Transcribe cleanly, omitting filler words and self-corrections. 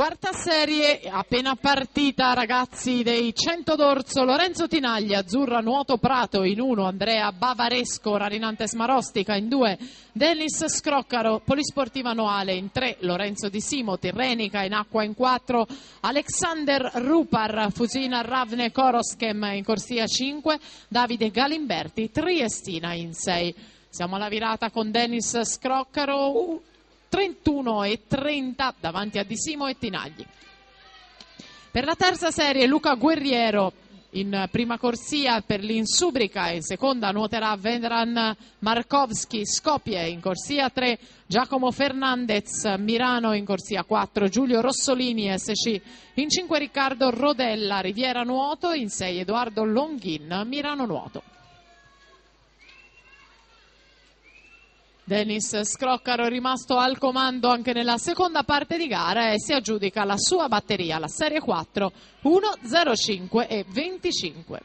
Quarta serie appena partita, ragazzi dei 100 d'Orso. Lorenzo Tinaglia, Azzurra Nuoto Prato in 1, Andrea Bavaresco, Rarinantes Marostica in 2, Dennis Scroccaro, Polisportiva Noale in 3, Lorenzo Di Simo, Tirrenica in Acqua in 4, Alexander Rupar, Fusina Ravne Koroschem in corsia 5, Davide Galimberti, Triestina in 6. Siamo alla virata con Dennis Scroccaro, 31 e 30 davanti a Di Simo e Tinagli. Per la terza serie Luca Guerriero in prima corsia per l'Insubrica, in seconda nuoterà Vedran Markovski Skopje, in corsia 3 Giacomo Fernandez Mirano, in corsia 4 Giulio Rossolini SC, in 5 Riccardo Rodella Riviera Nuoto, in 6 Edoardo Longhin Mirano Nuoto. Dennis Scroccaro è rimasto al comando anche nella seconda parte di gara e si aggiudica la sua batteria, la Serie 4, 1, 0, 5 e 25.